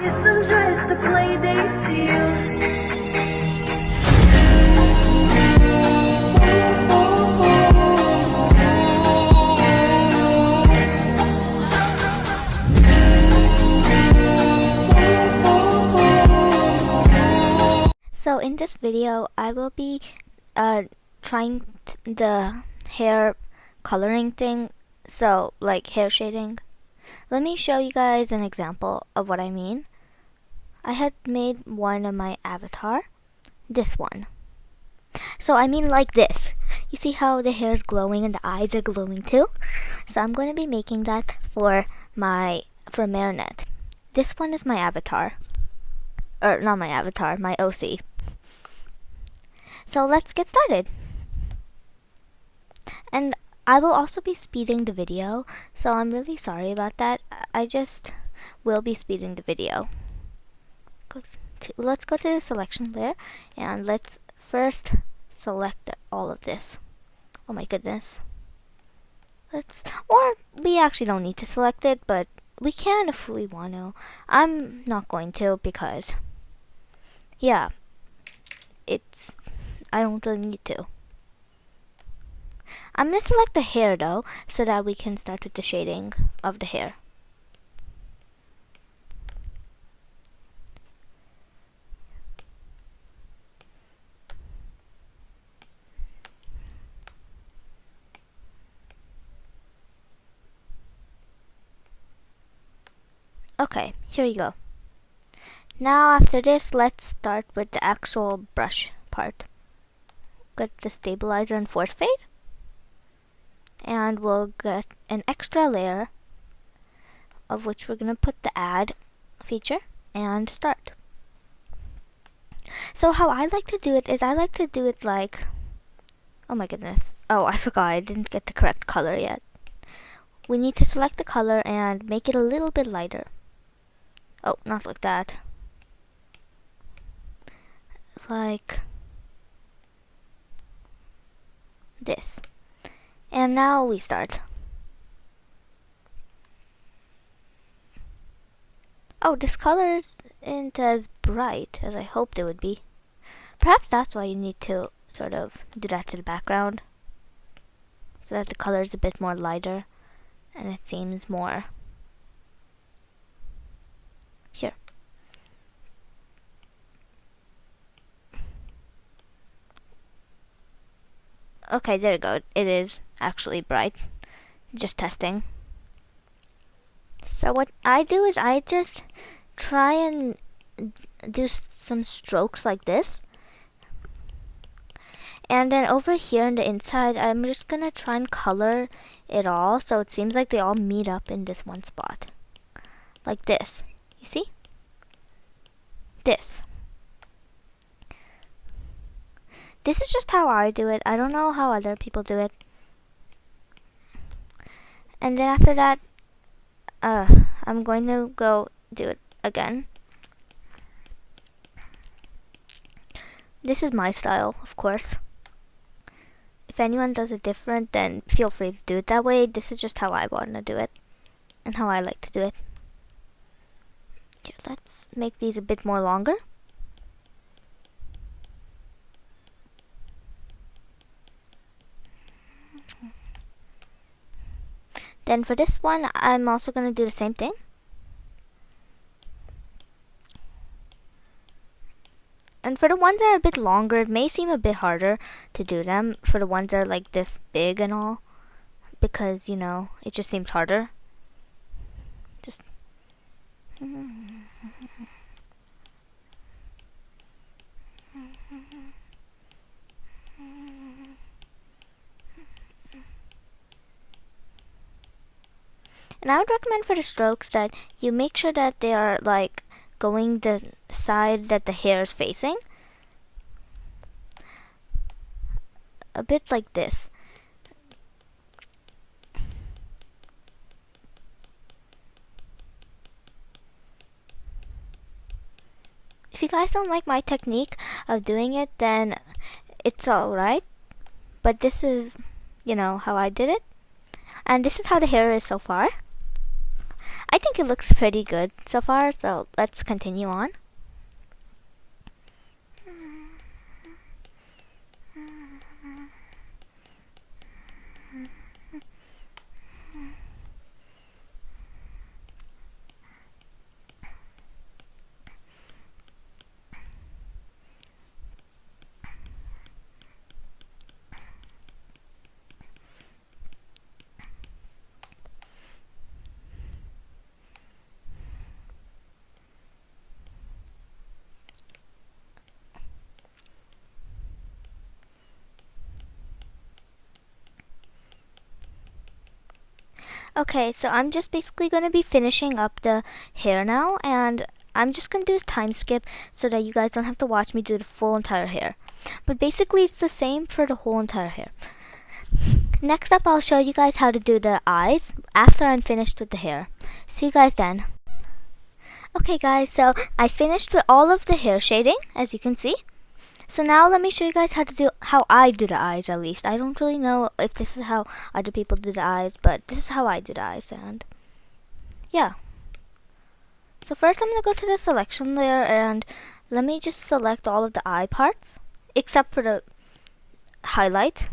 Some just a play date to you. So in this video, I will be trying the hair coloring thing, so like hair shading. Let me show you guys an example of what I mean. I had made one of my avatar, this one. So I mean like this. You see how the hair is glowing and the eyes are glowing too? So I'm going to be making that for Marinette. This one is my avatar. Or not my avatar, my OC. So let's get started. And I will also be speeding the video, so I'm really sorry about that. I just will be speeding the video. Let's go to the selection layer, and let's first select all of this. Oh my goodness. Or we actually don't need to select it, but we can if we want to. I'm not going to because, yeah, I don't really need to. I'm going to select the hair though, so that we can start with the shading of the hair. Okay, here you go. Now after this, let's start with the actual brush part. Get the stabilizer and force fade. And we'll get an extra layer, of which we're going to put the add feature and start. So how I like to do it is I like to do it like, oh my goodness. Oh, I forgot, I didn't get the correct color yet. We need to select the color and make it a little bit lighter. Oh, not like that. Like this. And now we start. Oh, this color isn't as bright as I hoped it would be. Perhaps that's why you need to sort of do that to the background, so that the color is a bit more lighter and it seems more here. Okay, there you go. It is actually bright. Just testing. So what I do is I just try and do some strokes like this. And then over here on the inside, I'm just going to try and color it all so it seems like they all meet up in this one spot. Like this. You see? This. This is just how I do it. I don't know how other people do it. And then after that, I'm going to go do it again. This is my style, of course. If anyone does it different, then feel free to do it that way. This is just how I want to do it and how I like to do it. Here, let's make these a bit more longer. Then for this one, I'm also going to do the same thing. And for the ones that are a bit longer, it may seem a bit harder to do them for the ones that are like this big and all, because, you know, it just seems harder. Just and I would recommend for the strokes that you make sure that they are like going the side that the hair is facing. A bit like this. If you guys don't like my technique of doing it, then it's alright. But this is, you know, how I did it. And this is how the hair is so far. I think it looks pretty good so far, so let's continue on. Okay, so I'm just basically going to be finishing up the hair now, and I'm just going to do a time skip so that you guys don't have to watch me do the full entire hair. But basically it's the same for the whole entire hair. Next up, I'll show you guys how to do the eyes after I'm finished with the hair. See you guys then. Okay guys, so I finished with all of the hair shading, as you can see. So now let me show you guys how I do the eyes, at least. I don't really know if this is how other people do the eyes, but this is how I do the eyes, and yeah. So first I'm going to go to the selection layer, and let me just select all of the eye parts, except for the highlight.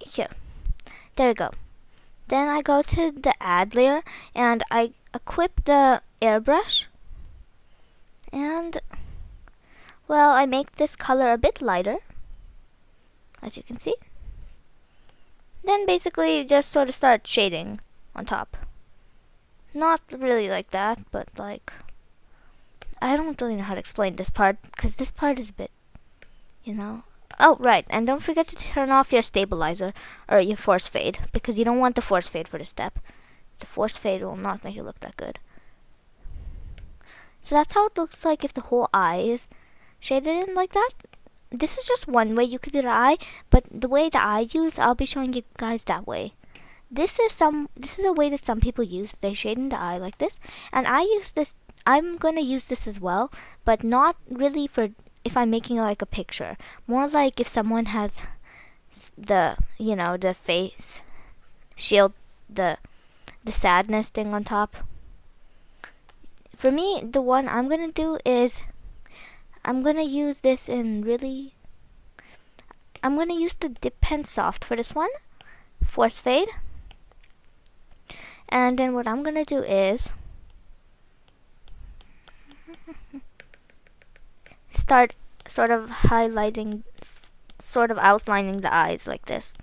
Here. There we go. Then I go to the add layer, and I equip the airbrush, and well, I make this color a bit lighter, as you can see. Then basically just sort of start shading on top. Not really like that, but like, I don't really know how to explain this part, because this part is a bit, you know. Oh, right, and don't forget to turn off your stabilizer, or your force fade, because you don't want the force fade for this step. The force fade will not make it look that good. So that's how it looks like if the whole eye is shaded in like that. This is just one way you could do the eye, but the way that I use, I'll be showing you guys that way. This is a way that some people use. They shade in the eye like this, and I use this. I'm gonna use this as well, but not really for if I'm making like a picture. More like if someone has the the face shield, the sadness thing on top. For me, the one I'm gonna do is I'm gonna use this in really. I'm gonna use the dip pen soft for this one, force fade, and then what I'm gonna do is start sort of highlighting, sort of outlining the eyes like this,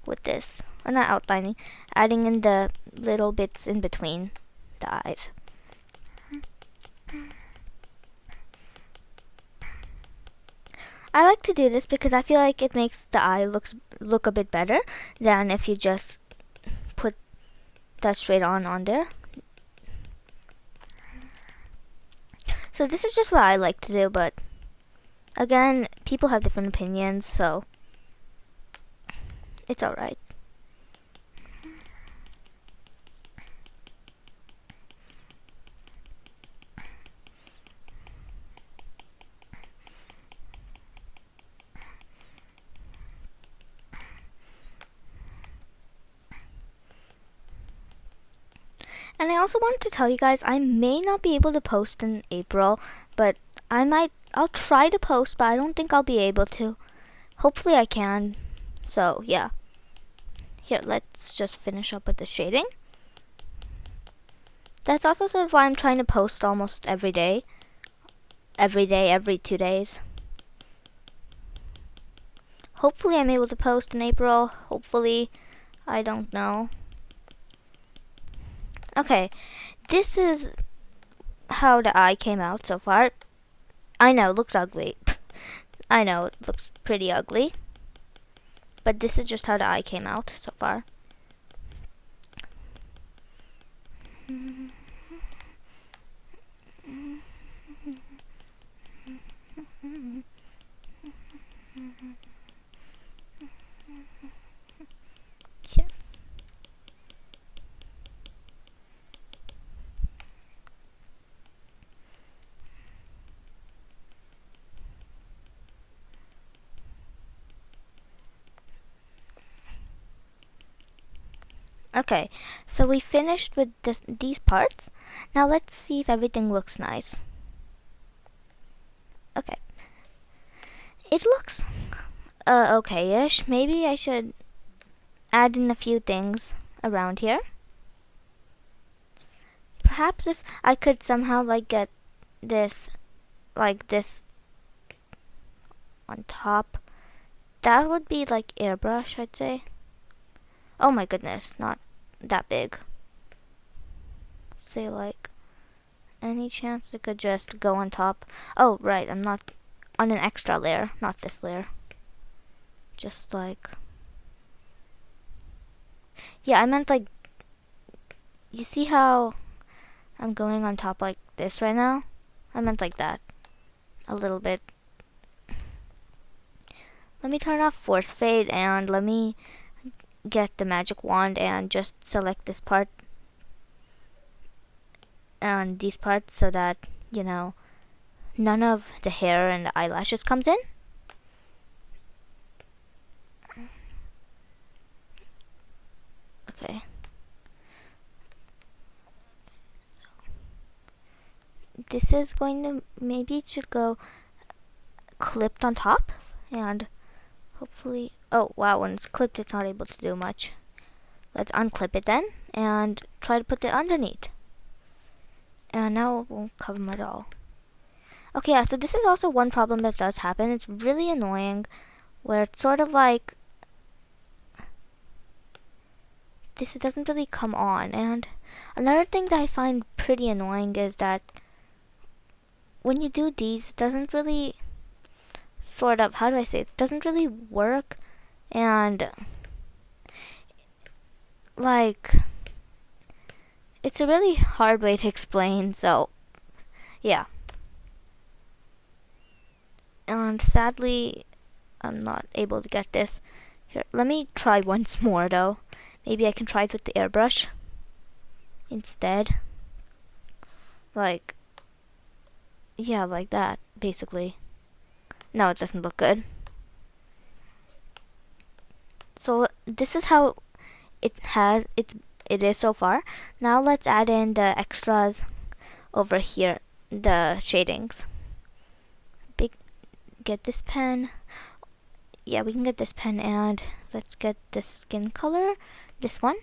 with this, or not outlining, adding in the little bits in between the eyes. I like to do this because I feel like it makes the eye look a bit better than if you just put that straight on there. So this is just what I like to do, but again, people have different opinions, so it's alright. And I also wanted to tell you guys, I may not be able to post in April, but I'll try to post, but I don't think I'll be able to. Hopefully I can. So yeah. Here, let's just finish up with the shading. That's also sort of why I'm trying to post almost every day. Every 2 days. Hopefully I'm able to post in April. Hopefully. I don't know. Okay, this is how the eye came out so far. I know, it looks ugly. I know, it looks pretty ugly. But this is just how the eye came out so far. Yeah. Okay, so we finished with these parts. Now let's see if everything looks nice. Okay, it looks okay-ish. Maybe I should add in a few things around here. Perhaps if I could somehow like get this like this on top, that would be like airbrush, I'd say. Oh my goodness, not that big. Say like any chance it could just go on top. Oh right, I'm not on an extra layer, not this layer. Just like, yeah, I meant like, you see how I'm going on top like this right now? I meant like that. A little bit. Let me turn off force fade and let me get the magic wand and just select this part and these parts so that, you know, none of the hair and the eyelashes comes in. Okay. This is going to, maybe it should go clipped on top and hopefully, oh wow, when it's clipped it's not able to do much. Let's unclip it then and try to put it underneath. And now it won't cover my doll. Okay, yeah, so this is also one problem that does happen. It's really annoying where it's sort of like this doesn't really come on. And another thing that I find pretty annoying is that when you do these, it doesn't really sort of, how do I say it, doesn't really work. And like, it's a really hard way to explain, so yeah. And sadly, I'm not able to get this. Here, let me try once more though. Maybe I can try it with the airbrush instead. Like, yeah, like that, basically. No, it doesn't look good. So this is how it is so far. Now let's add in the extras over here, the shadings. Get this pen. Yeah, we can get this pen and let's get the skin color, this one.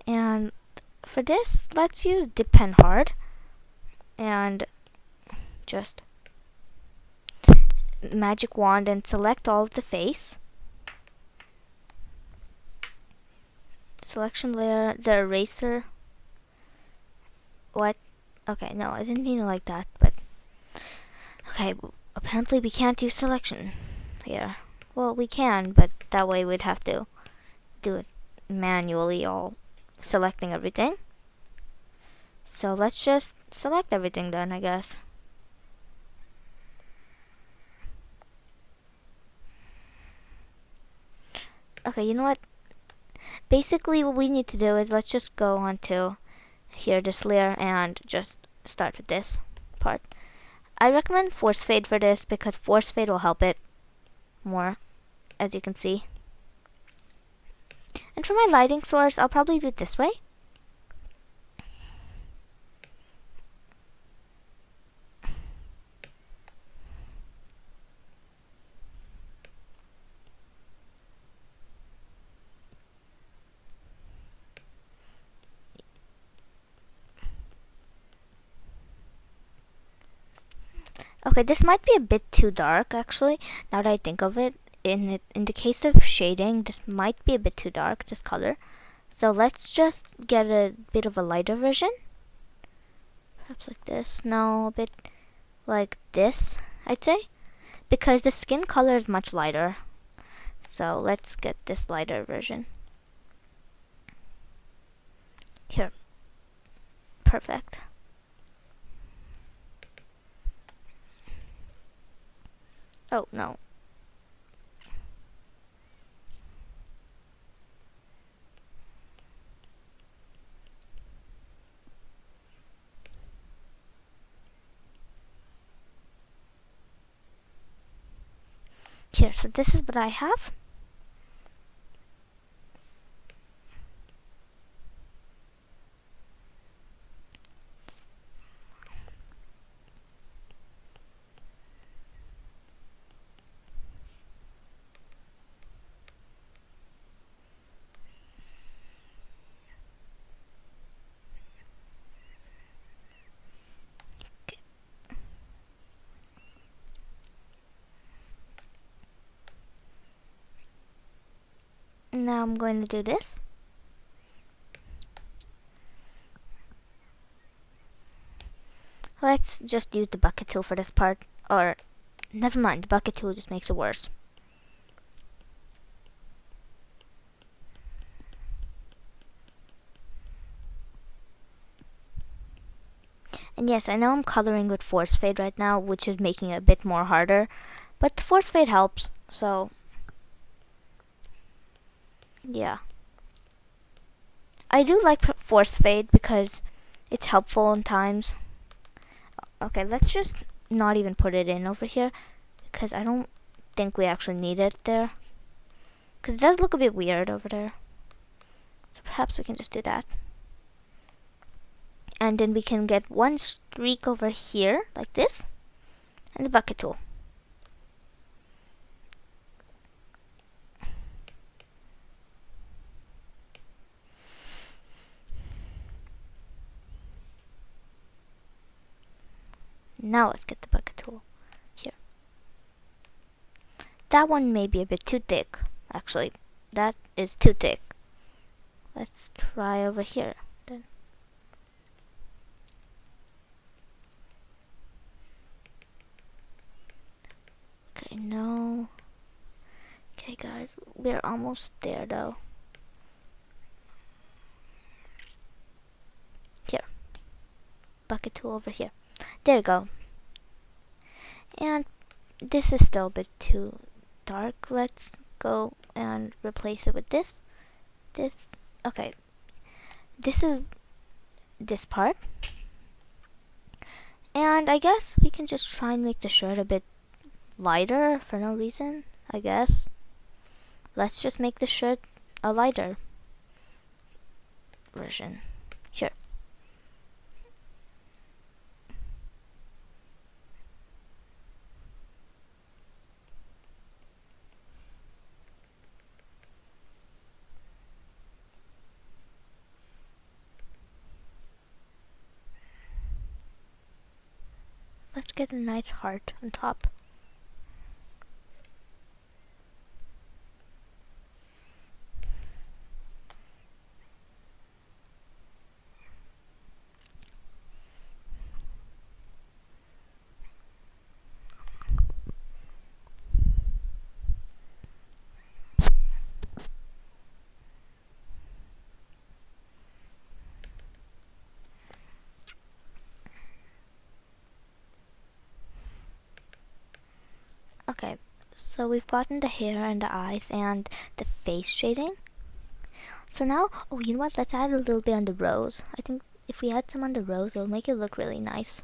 And for this, let's use Dip Pen Hard and just magic wand and select all of the face. Selection layer, the eraser. What? Okay, no, I didn't mean it like that, but okay, apparently we can't do selection here. Well, we can, but that way we'd have to do it manually, all selecting everything. So let's just select everything then, I guess. Okay, you know what? Basically what we need to do is let's just go on to here, this layer, and just start with this part. I recommend force fade for this because force fade will help it more, as you can see. And for my lighting source, I'll probably do it this way. Okay, this might be a bit too dark actually, now that I think of it. In the case of shading, this might be a bit too dark, this color. So let's just get a bit of a lighter version. Perhaps like this. No, a bit like this, I'd say. Because the skin color is much lighter. So let's get this lighter version. Here. Perfect. Oh, no. Here, so this is what I have. Now I'm going to do this. Let's just use the bucket tool for this part, or never mind, the bucket tool just makes it worse. And yes, I know I'm coloring with force fade right now, which is making it a bit more harder, but the force fade helps, so yeah. I do like force fade because it's helpful in times. Okay, let's just not even put it in over here, because I don't think we actually need it there. Because it does look a bit weird over there. So perhaps we can just do that. And then we can get one streak over here, like this, and the bucket tool. Now let's get the bucket tool here. That one may be a bit too thick, actually. That is too thick. Let's try over here then. Okay, no. Okay guys, we're almost there though. Here. Bucket tool over here. There we go. And this is still a bit too dark. Let's go and replace it with this. Okay. This is this part. And I guess we can just try and make the shirt a bit lighter for no reason, I guess. Let's just make the shirt a lighter version. Here. Let's get a nice heart on top. Okay, so we've gotten the hair and the eyes and the face shading. So now, oh, you know what? Let's add a little bit on the rose. I think if we add some on the rose, it'll make it look really nice.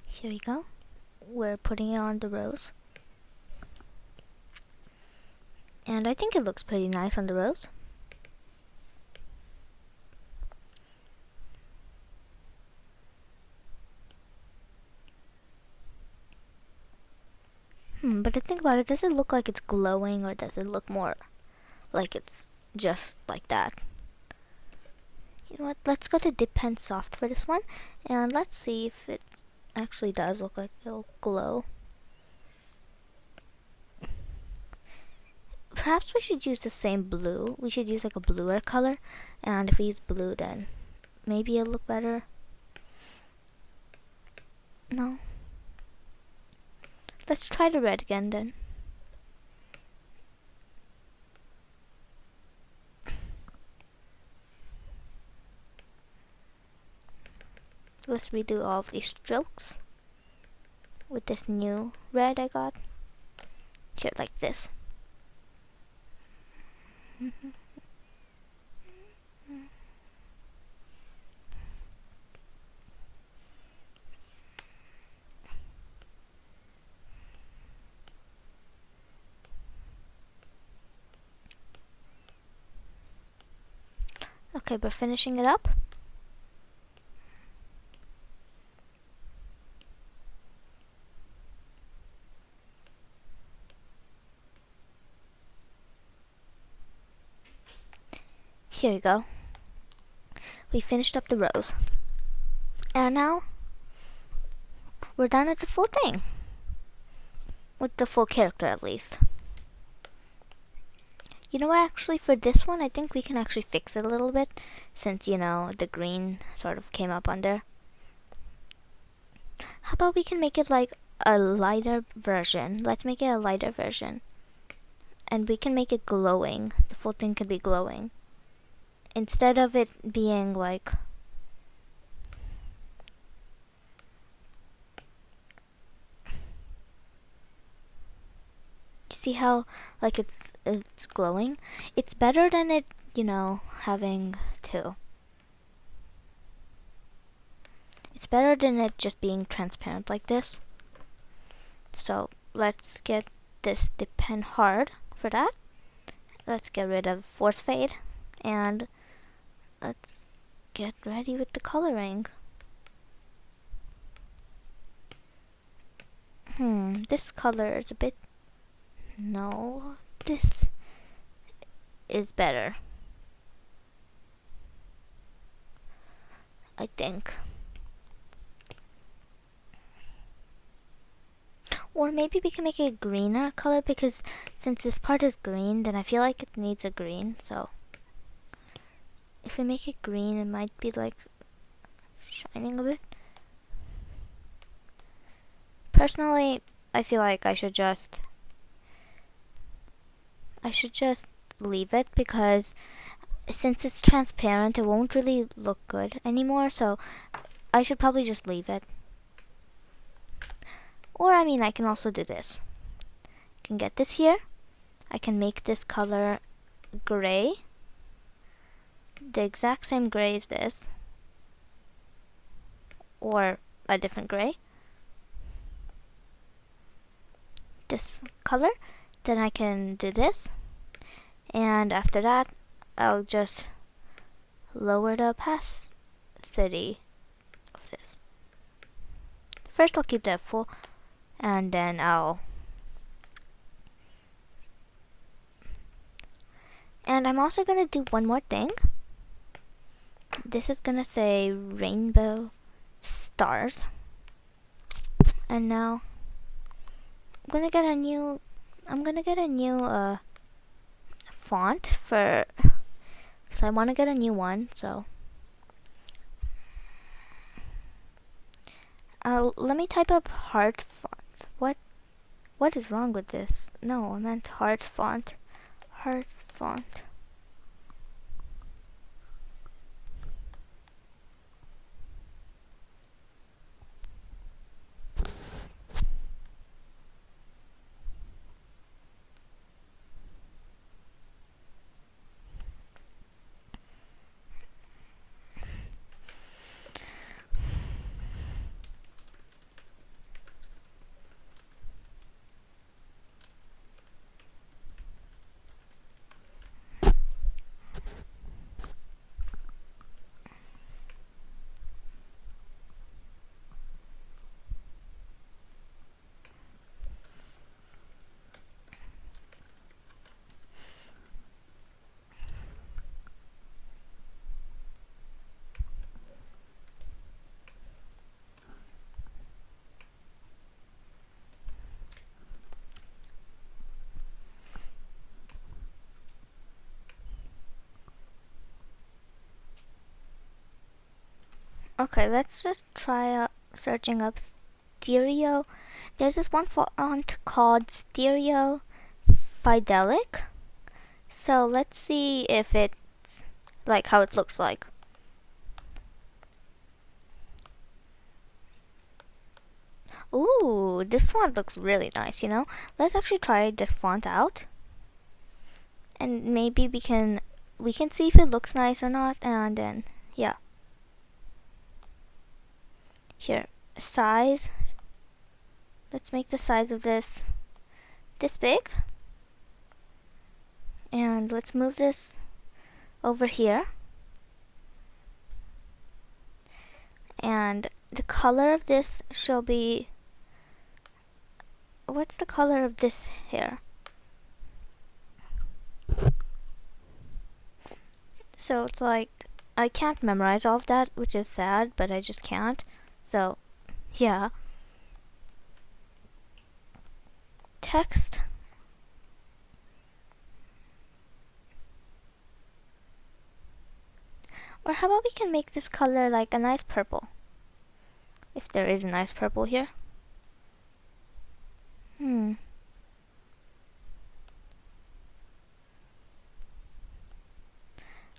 Here we go. We're putting it on the rose. And I think it looks pretty nice on the rose. But to think about it, does it look like it's glowing or does it look more like it's just like that? You know what, let's go to Dip Pen Soft for this one, and let's see if it actually does look like it'll glow. Perhaps we should use the same blue. We should use like a bluer color, and if we use blue then maybe it'll look better. No. Let's try the red again then. let's redo all of these strokes with this new red I got. Here, like this. Okay, we're finishing it up. Here you go. We finished up the rows. And now we're done with the full thing. With the full character at least. You know what, actually for this one I think we can actually fix it a little bit, since you know the green sort of came up under. How about we can make it like a lighter version? Let's make it a lighter version. And we can make it glowing. The full thing could be glowing. Instead of it being like see how like it's glowing? It's better than it, you know, having to. It's better than it just being transparent like this. So let's get this depend hard for that. Let's get rid of force fade and let's get ready with the coloring. This color is a bit, no, this is better, I think. Or maybe we can make it a greener color, because since this part is green, then I feel like it needs a green. So if we make it green, it might be like shining a bit. Personally, I feel like I should just leave it, because since it's transparent, it won't really look good anymore. So I should probably just leave it. Or I mean, I can also do this. I can get this here. I can make this color gray. The exact same gray as this. Or a different gray. This color. Then I can do this. And after that, I'll just lower the opacity of this. First I'll keep that full. And then and I'm also gonna do one more thing. This is gonna say rainbow stars. And now I'm gonna get a new font for, because I want to get a new one. So let me type up heart font. What is wrong with this? No, I meant heart font. Heart font. Okay, let's just try searching up stereo. There's this one font called Stereo Fidelic. So let's see if it's like how it looks like. Ooh, this font looks really nice, you know? Let's actually try this font out. And maybe we can see if it looks nice or not, and then yeah. Here, size. Let's make the size of this big. And let's move this over here. And the color of this shall be, what's the color of this here? So it's like, I can't memorize all of that, which is sad, but I just can't. So, yeah. Text. Or how about we can make this color like a nice purple? If there is a nice purple here.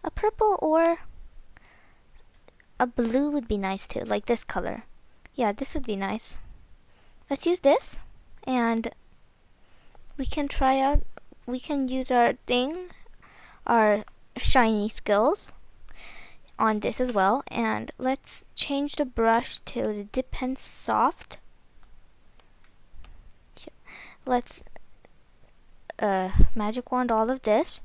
A purple or a blue would be nice too, like this color. Yeah, this would be nice. Let's use this, and we can try out, we can use our shiny skills on this as well. And let's change the brush to the dip pen soft. Let's magic wand all of this.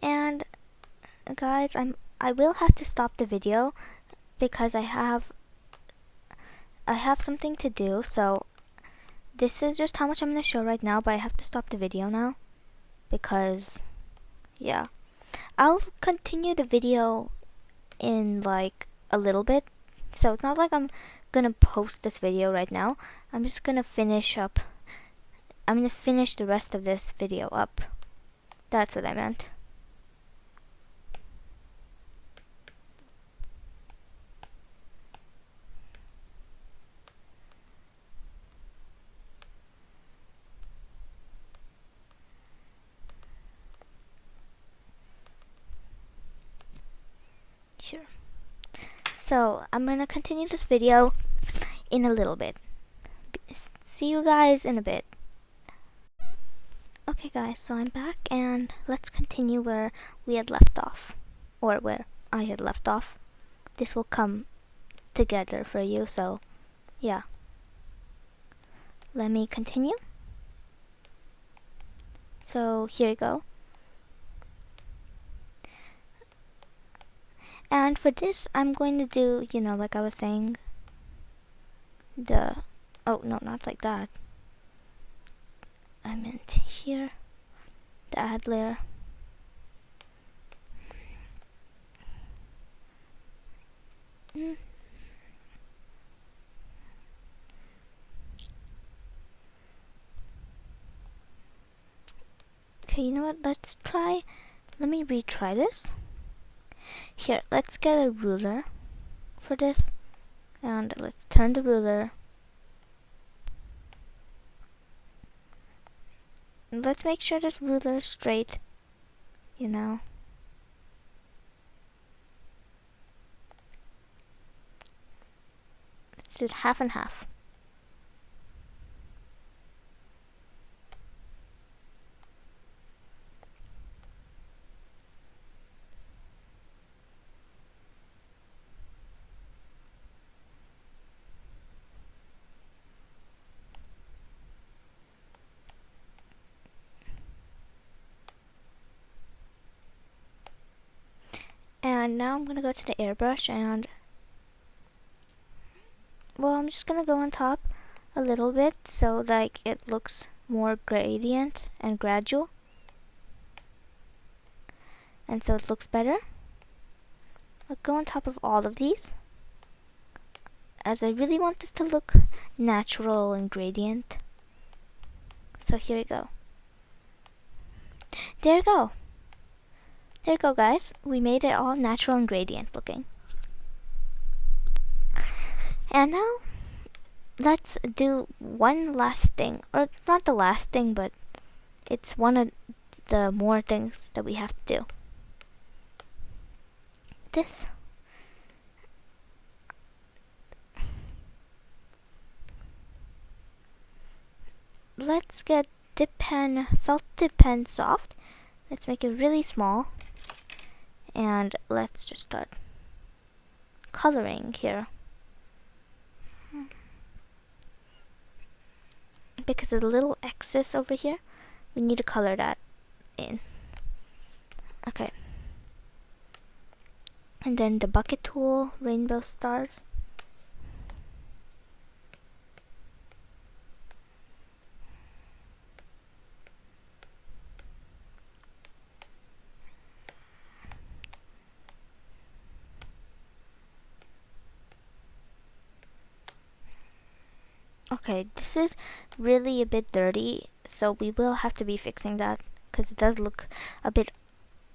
And guys, I will have to stop the video because I have something to do. So this is just how much I'm gonna show right now, but I have to stop the video now because yeah, I'll continue the video in like a little bit. So it's not like I'm gonna post this video right now. I'm just gonna finish up. I'm gonna finish the rest of this video up. That's what I meant. Sure. So I'm gonna continue this video in a little bit. See you guys in a bit. Okay guys, so I'm back and let's continue where we had left off, or where I had left off. This will come together for you, so yeah. Let me continue. So here you go. And for this, I'm going to do, you know, like I was saying, oh no, not like that. I meant here, the add layer. Okay, you know what, let me retry this. Here, let's get a ruler for this, and let's turn the ruler. And let's make sure this ruler is straight, you know. Let's do it half and half. And now I'm gonna go to the airbrush and, well, I'm just gonna go on top a little bit so like it looks more gradient and gradual, and so it looks better. I'll go on top of all of these, as I really want this to look natural and gradient. So here we go. There you go. There you go, guys. We made it all natural and gradient looking. And now, let's do one last thing. Or not the last thing, but it's one of the more things that we have to do. this. Let's get dip pen, felt tip pen soft. Let's make it really small. And let's just start coloring here. Because of the little excess over here, we need to color that in. Okay. And then the bucket tool, rainbow stars. Okay, this is really a bit dirty, so we will have to be fixing that because it does look a bit,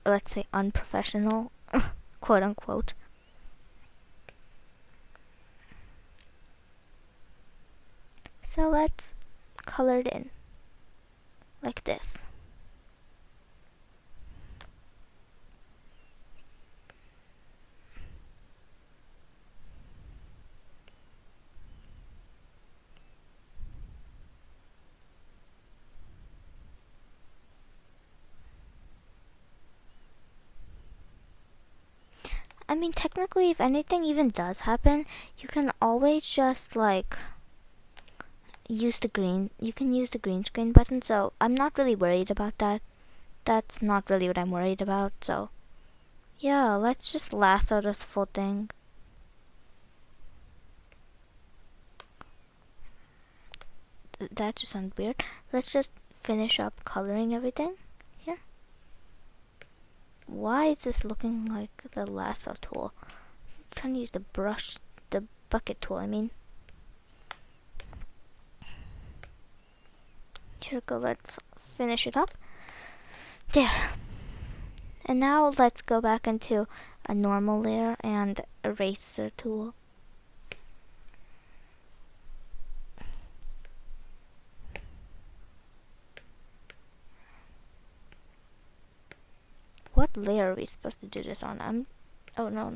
let's say, unprofessional, quote unquote. So let's color it in like this. I mean, technically, if anything even does happen, you can always just like use the green. You can use the green screen button, so I'm not really worried about that. That's not really what I'm worried about, so yeah, let's just lasso this full thing. That just sounds weird. Let's just finish up coloring everything here. Why is this looking like the lasso tool? I'm trying to use the brush, the bucket tool, I mean. Here we go, let's finish it up. There. And now let's go back into a normal layer and eraser tool. What layer are we supposed to do this on? Oh, no.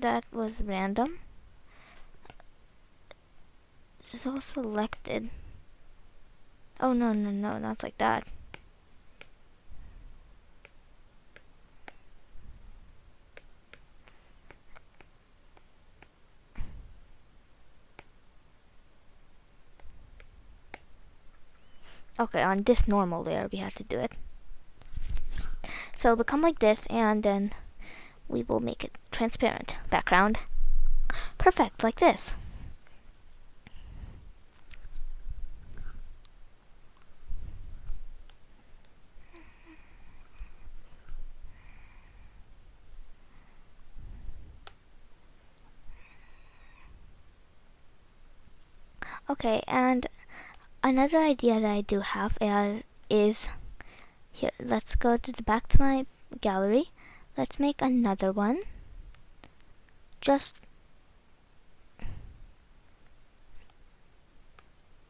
That was random. This is all selected. Oh, no, not like that. Okay, on this normal layer we have to do it. So it'll become like this, and then we will make it transparent background. Perfect, like this. Okay, and another idea that I do have is here. Let's go to the back to my gallery. Let's make another one. Just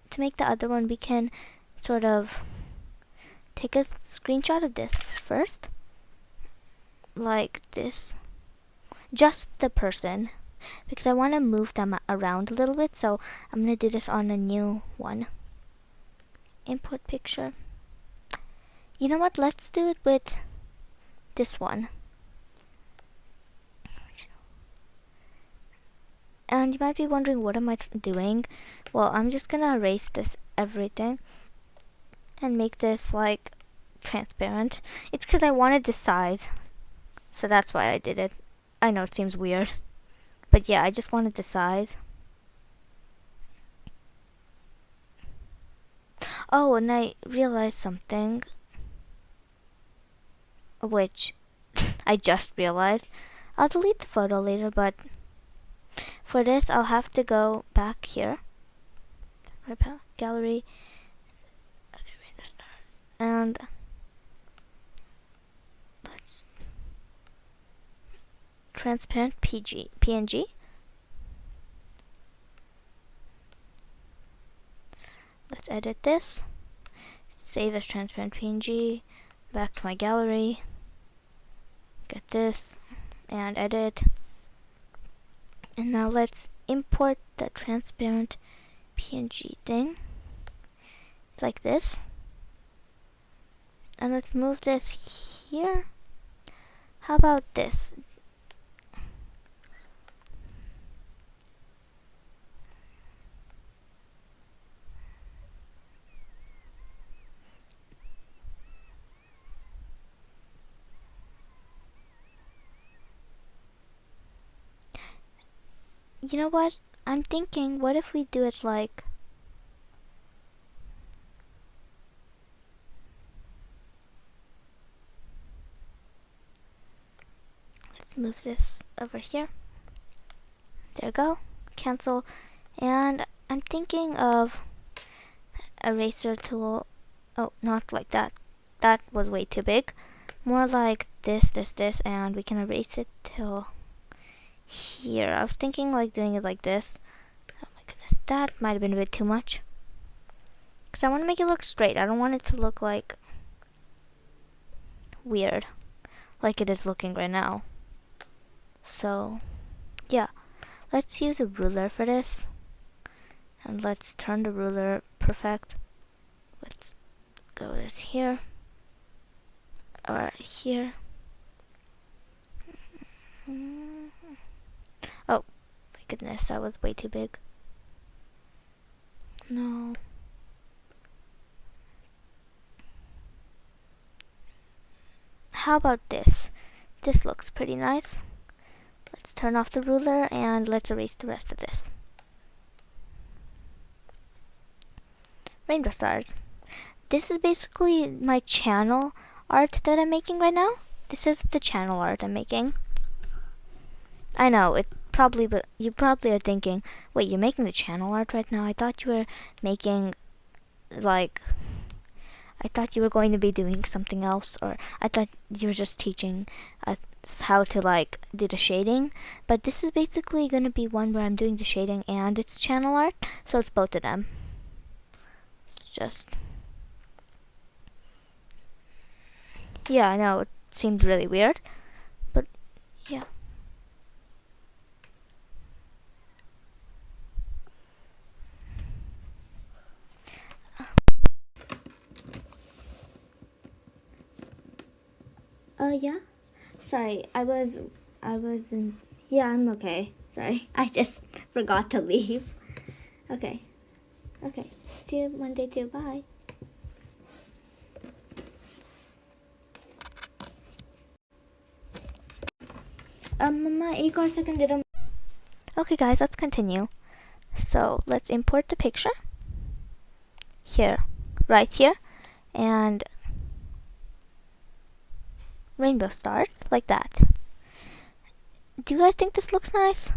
to make the other one, we can sort of take a screenshot of this first, like this. Just the person, because I want to move them around a little bit, so I'm going to do this on a new one. Import picture. You know what, let's do it with this one. And you might be wondering, what am I doing? Well, I'm just going to erase this everything and make this like transparent. It's because I wanted this size, so that's why I did it. I know it seems weird, but yeah, I just wanted the size. Oh, and I realized something, which I just realized. I'll delete the photo later, but for this I'll have to go back here, gallery, and let's transparent PNG. Let's edit this. save as transparent PNG, back to my gallery, get this, and edit. And now let's import the transparent PNG thing, like this. And let's move this here. How about this? You know what? I'm thinking, what if we do it like... Let's move this over here. There we go. Cancel. And I'm thinking of eraser tool. Oh, not like that. That was way too big. More like this, and we can erase it till here. I was thinking like doing it like this. Oh my goodness, that might have been a bit too much. Because I want to make it look straight. I don't want it to look like weird, like it is looking right now. So, yeah. Let's use a ruler for this. And let's turn the ruler perfect. Let's go this here. Or here. Oh, my goodness, that was way too big. No. How about this? This looks pretty nice. Let's turn off the ruler and let's erase the rest of this. Rainbow stars. This is basically my channel art that I'm making right now. This is the channel art I'm making. I know, but you probably are thinking, wait, you're making the channel art right now? I thought you were making, like, I thought you were going to be doing something else, or I thought you were just teaching us how to, like, do the shading. But this is basically going to be one where I'm doing the shading and it's channel art, so it's both of them. It's just... yeah, I know, it seemed really weird, but yeah. Yeah? Sorry, I was in... yeah, I'm okay. Sorry, I just forgot to leave. Okay. Okay, see you Monday too, bye. Mama, एक और second did Okay guys, let's continue. So, let's import the picture. Here, right here. And rainbow stars, like that. Do you guys think this looks nice?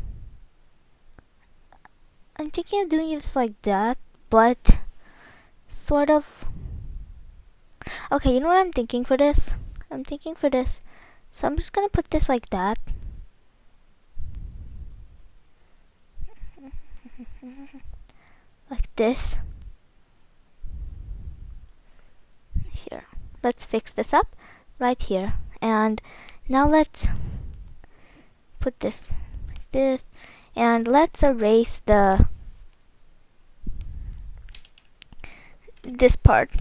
I'm thinking of doing it like that, but sort of... okay, you know what I'm thinking for this? I'm thinking for this. So I'm just gonna put this like that. Like this. Here. Let's fix this up right here. And now let's put this like this. And let's erase this part.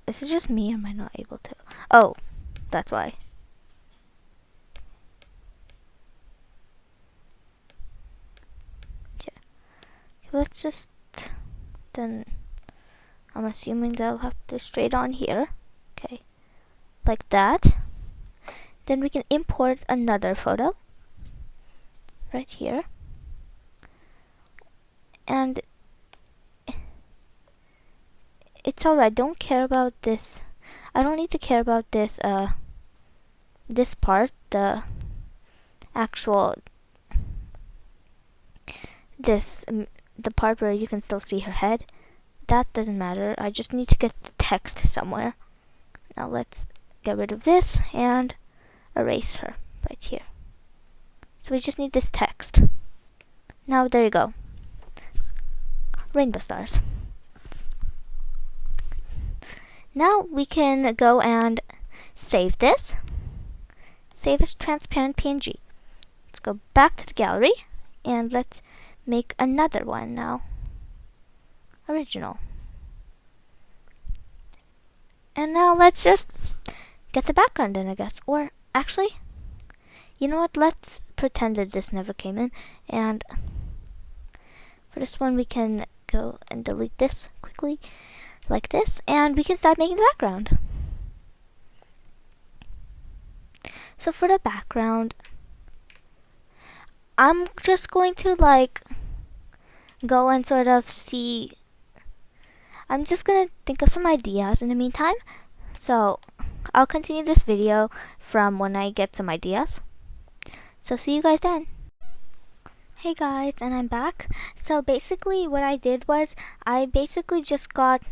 Is it just me or am I not able to? Oh, that's why. Yeah. Let's just, then I'm assuming that I'll have to straight on here. Okay. Like that. Then we can import another photo. Right here. And it's alright, don't care about this. I don't need to care about this, this part, the actual, the part where you can still see her head. That doesn't matter. I just need to get the text somewhere. Now let's get rid of this and erase her right here. So we just need this text. Now there you go. rainbow stars. Now we can go and save this. Save as transparent PNG. Let's go back to the gallery and let's make another one now. Original. And now let's just get the background in, I guess. Or actually, you know what? Let's pretend that this never came in. And for this one, we can go and delete this quickly, like this. And we can start making the background. So for the background, I'm just going to like go and sort of see. I'm just gonna think of some ideas in the meantime. So I'll continue this video from when I get some ideas. So see you guys then. Hey guys, and I'm back. So basically what I did was I basically just got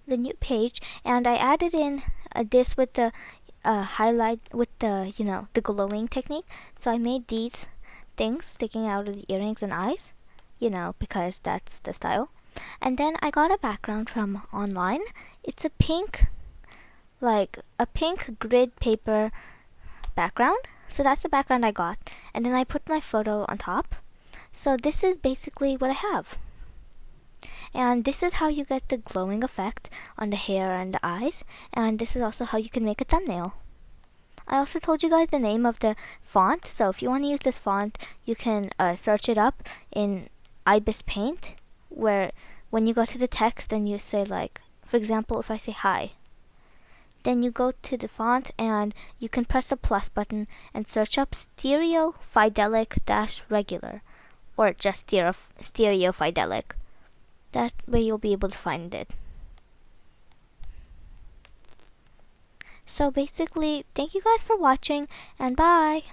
the new page and I added in this with the highlight with the, you know, the glowing technique. So I made these things sticking out of the earrings and eyes, you know, because that's the style. And then I got a background from online. It's a pink, like a pink grid paper background. So that's the background I got. And then I put my photo on top. So this is basically what I have. And this is how you get the glowing effect on the hair and the eyes. And this is also how you can make a thumbnail. I also told you guys the name of the font. So if you want to use this font, you can search it up in Ibis Paint, where when you go to the text and you say, like, for example, if I say hi, then you go to the font and you can press the plus button and search up Stereo Fidelic Regular, or just Stereo Fidelic. That way you'll be able to find it. So basically, thank you guys for watching, and bye!